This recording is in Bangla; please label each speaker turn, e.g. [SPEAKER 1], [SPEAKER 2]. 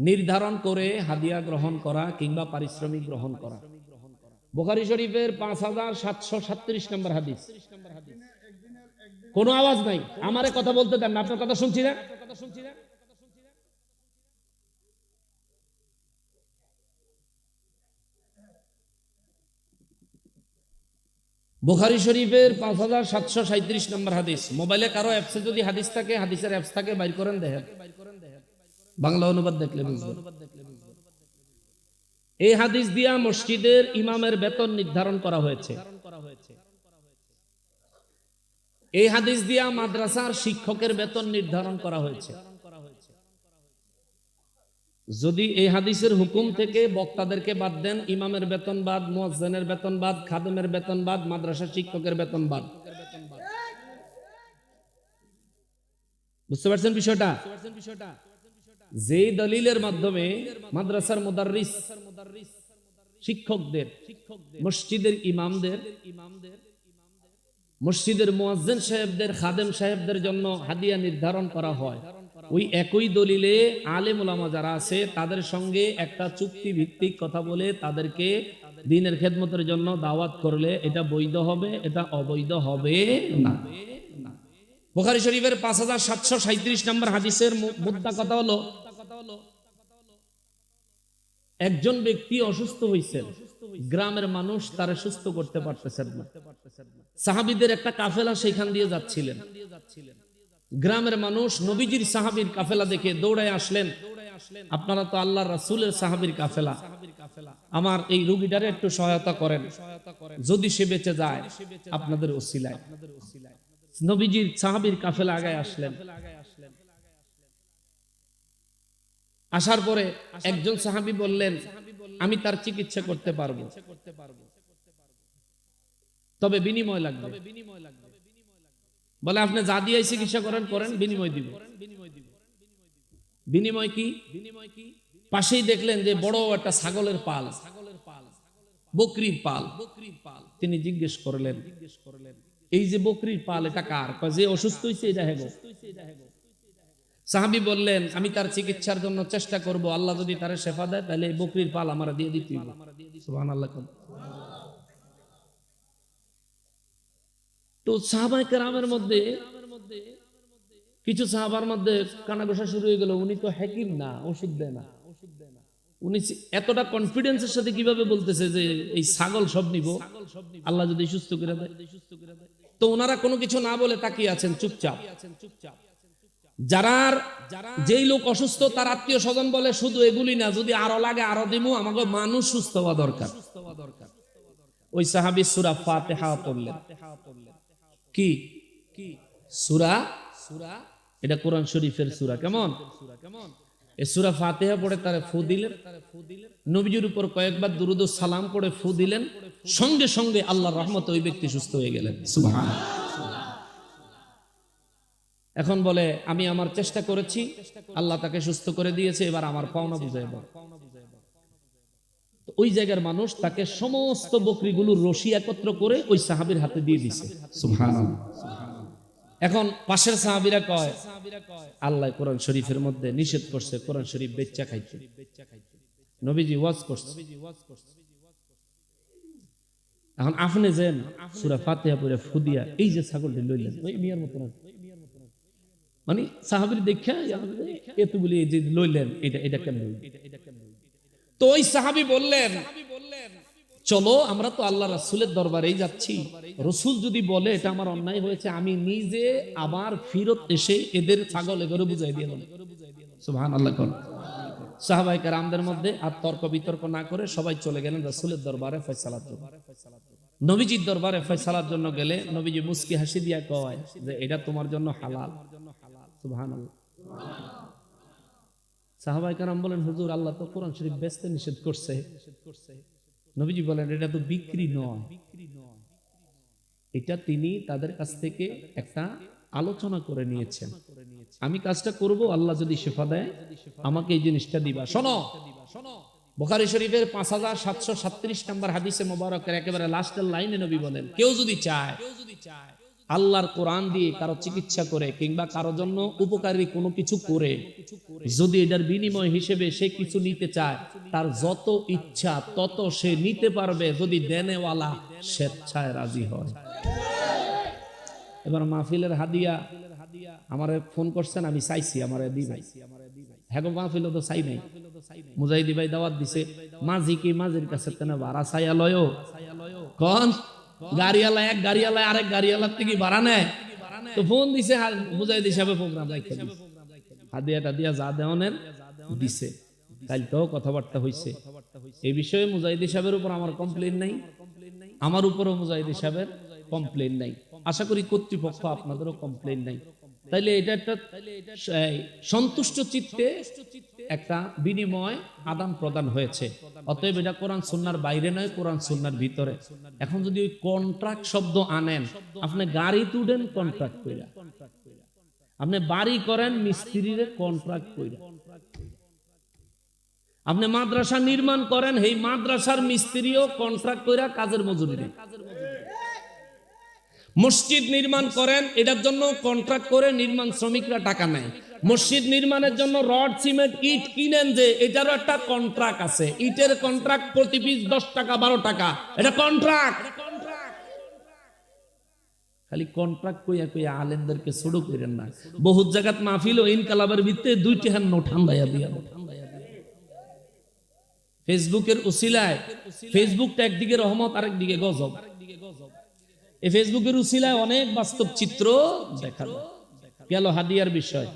[SPEAKER 1] নির্ধারণ করে হাদিয়া গ্রহণ করা কিংবা পারিশ্রমিক গ্রহণ করা। বুখারী শরীফের 5737 নম্বর হাদিস। কোনো আওয়াজ নাই, আমারে কথা বলতে দেন না, আপনার কথা শুনছি না। বুখারী শরীফের 5737 নম্বর হাদিস। মোবাইলে কারো অ্যাপসে যদি হাদিস থাকে, হাদিসের অ্যাপস থাকে, বাইর করেন দেখেন, বাংলা অনুবাদ দেখলে বুঝবেন। এই হাদিস দিয়া মসজিদের ইমামের বেতন নির্ধারণ করা হয়েছে। এই হাদিস দিয়া মাদ্রাসার শিক্ষকের বেতন নির্ধারণ করা হয়েছে। যদি এই হাদিসের হুকুম থেকে বক্তাদেরকে বাদ দেন, ইমামের বেতন বাদ, মুয়াজ্জিনের বেতন বাদ, খাদেমের বেতন বাদ, মাদ্রাসা শিক্ষকের বেতন বাদ। বুঝতে পারছেন বিষয়টা? যে দলিলের মাধ্যমে মাদ্রাসার মুদাররিস শিক্ষকদের, মসজিদের ইমামদের, মসজিদের মুয়াজ্জিন সাহেবদের, খাদেম সাহেবদের জন্য হাদিয়া নির্ধারণ করা হয়, ওই একই দলিলে আলেম ওলামা যারা আছে তাদের সঙ্গে একটা চুক্তি ভিত্তিক কথা বলে তাদেরকে দ্বীনের খেদমতের জন্য দাওয়াত করলে এটা বৈধ হবে, এটা অবৈধ হবে না। বুখারী শরীফের 5737 নম্বর হাদিসের মুদ্দা কথা হলো, একজন ব্যক্তি অসুস্থ হয়েছেন, গ্রামের মানুষ তারে সুস্থ করতে পারতেছেন না। সাহাবীদের একটা কাফেলা সেখান দিয়ে যাচ্ছিলেন। গ্রামের মানুষ নবীজির সাহাবীর কাফেলা দেখে দৌড়ায় আসলেন, আপনারা তো আল্লাহর রাসূলের সাহাবীর কাফেলা, আমার এই রোগীটারে একটু সহায়তা করেন, যদি সে বেঁচে যায় আপনাদের ওসিলায়। নবীজির সাহাবীর কাফেলা আগায় আসলেন। আসার পরে একজন সাহাবী বললেন, আমি তার চিকিৎসা করতে পারবো, তবে বিনিময় লাগবে। বলে আপনি যা দিয়ে চিকিৎসা করেন করেন, বিনিময় দিব। বিনিময় কি? পাশেই দেখলেন যে বড় একটা ছাগলের পাল, বকরির পাল। তিনি জিজ্ঞেস করলেন, এই যে বকরির পাল এটা কার? যে অসুস্থ হয়েছে এটা হেগো। সাহাবী বললেন, আমি তার চিকিৎসার জন্য চেষ্টা করব, আল্লাহ যদি তার শেফা দেয় তাহলে এই বকরির পাল আমরা দিয়ে দিতে হবে। সুবহানাল্লাহ। তো সাহাবায়ে কেরামের মধ্যে কিছু সাহাবার মধ্যে কানাঘোষা শুরু হয়ে গেল, উনি তো হাকিম না, ওষুধ দেয় না। উনি এতটা কনফিডেন্সের সাথে কিভাবে বলতেছে যে এই ছাগল সব নিব, আল্লাহ যদি সুস্থ করে দেয়। তো ওনারা কোনো কিছু না বলে তাকিয়ে আছেন চুপচাপ। যারার যেই লোক অসুস্থ তার আত্মীয় স্বজন বলে, শুধু এগুলি না, যদি আরো লাগে আরো দিমু, আমাকে মানুষ সুস্থ হওয়া দরকার। ওই সাহাবী সূরা ফাতিহা পড়লেন। কি সূরা? এটা কোরআন শরীফের সূরা। কেমন? এই সূরা ফাতিহা পড়ে তারে ফু দিলেন, নবীজির উপর কয়েকবার দুরূদ ও সালাম পড়ে ফু দিলেন, সঙ্গে সঙ্গে আল্লাহর রহমতে ওই ব্যক্তি সুস্থ হয়ে গেলেন। সুবহানাল্লাহ। এখন বলে, আমি আমার চেষ্টা করেছি, আল্লাহ তাকে সুস্থ করে দিয়েছে, এবার আমার পাওনা বুঝাইব। ওই জায়গার মানুষ তাকে সমস্ত বকরিগুলোর রশি একত্র করে ওই সাহাবীর হাতে দিয়ে দিছে। সুবহানাল্লাহ। এখন পাশের সাহাবীরা কয়, আল্লাহ কোরআন শরীফের মধ্যে নিষেধ করছে কোরআন শরীফ বেচ্চা খাইতে। নবীজি ওয়াজ করছে। এখন আপনি যেন সূরা ফাতিহা পড়ে ফু দিয়া এই যে ছাগলটি লইলেন, ওই মিয়ার মত না, মানে সাহাবীর দেখা এতগুলি এই যে লইলেন, এটা কেন? তো ওই সাহাবী বললেন, চলো আমরা তো আল্লাহ রাসূলের দরবারেই যাচ্ছি, রাসূল যদি বলে এটা আমার অন্যায় হয়েছে, আমি নিজে আবার ফিরত এসে এদের ছাগল এগরে বুঝাই দিয়ে দেব। সুবহানাল্লাহ। সাহাবায়ে কেরামদের মধ্যে আর তর্ক বিতর্ক না করে সবাই চলে গেলেন রাসূলের দরবারে ফয়সালার জন্য। নবীজির দরবারে ফয়সালার জন্য গেলে নবীজি মুস্কি হাসি দিয়া কয় যে এটা তোমার জন্য হালাল। সুবহানাল্লাহ। সাহাবায়ে কেরাম বলেন, হুজুর আল্লাহ তো কোরআন শরীফ বেচতে নিষেধ করছে। নবীজি বলেন, এটা তো বিক্রি নয়, এটা তিনি তাদের কাছ থেকে একটা আলোচনা করে নিয়েছেন। আমি কাজটা করব, আল্লাহ যদি শেফা দেয় আমাকে এই জিনিসটা দিবা। শোনো, বুখারী শরীফের 5737 নম্বর হাদিসে মোবারকের একেবারে লাস্টের লাইনে নবী বলেন, কেউ যদি চায় আল্লাহর কোরআন দিয়ে কারো চিকিৎসা করে কিংবা কারো জন্য উপকারী কোনো কিছু করে যদি এটার বিনিময় হিসেবে সে কিছু নিতে চায়, তার যত ইচ্ছা তত সে নিতে পারবে, যদি দেনেওয়ালা স্বেচ্ছায় রাজি হয়। এবার মাহফিলের হাদিয়া আমারে ফোন করছেন, আমি চাইছি আমারে দি ভাই, হ্যাঁ গো মাহফিল তো চাই নাই, মুজাহিদি ভাই দাওয়াত দিছে, মাঝি কি মাঝির কাছে তেনা ভাড়া চাইয়া লয়ও কোন গাড়িওয়ালা, এক গাড়িওয়ালা আরেক গাড়িওয়ালার থেকে ভাড়া নেয়, তো ফোন দিছে মুজাহিদি সাহেব প্রোগ্রাম রাখতে হাদিয়াটা দিয়া যা দেওয়ানের দিছে। কালকেও কথাবার্তা হইছে এই বিষয়ে। মুজাহিদি সাহেবের উপর আমার কমপ্লেন নাই, আমার উপরও মুজাহিদি সাহেবের কমপ্লেন নাই, আশা করি কর্তৃপক্ষ আপনাদেরও কমপ্লেন নাই। তাইলে এটা একটা সন্তুষ্ট চিত্তে একটা বিনিময় আদান প্রদান হয়েছে। অতএব এটা কোরআন সুন্নাহর বাইরে নয়, কোরআন সুন্নাহর ভিতরে। এখন যদি ওই কন্ট্রাক্ট শব্দ আনেন, আপনি গাড়ি তুলেন কন্ট্রাক্ট কইরা, আপনি বাড়ি করেন মিস্ত্রিরে কন্ট্রাক্ট কইরা, আপনি মাদ্রাসা নির্মাণ করেন এই মাদ্রাসার মিস্ত্রিও কন্ট্রাক্ট কইরা কাজের মজুরি নেয়, মসজিদ নির্মাণ করেন এটার জন্য কন্ট্রাক্ট করে নির্মাণ শ্রমিকরা টাকা নেয়, মসজিদ নির্মাণের জন্য রড সিমেন্ট ইট কিনেন যে এটারও একটা কন্ট্রাক্ট আছে, ইটের কন্ট্রাক্ট প্রতি পিস 10 টাকা 12 টাকা, এটা কন্ট্রাক্ট। খালি কন্ট্রাক্ট কইয়া কইয়া আলেমদেরকে ছোট করেন না। বহুত জায়গাত মাহফিল ও ইনকালাবের ভিতরে 2টি হান নোট ঠান্ডাইয়া দিয়া, ফেসবুকের উসিলায়, ফেসবুকটা একদিকে রহমত আরেক দিকে গজব। এই ফেসবুকের উসিলায় অনেক বাস্তব চিত্র দেখা গেল। হাদিয়ার বিষয়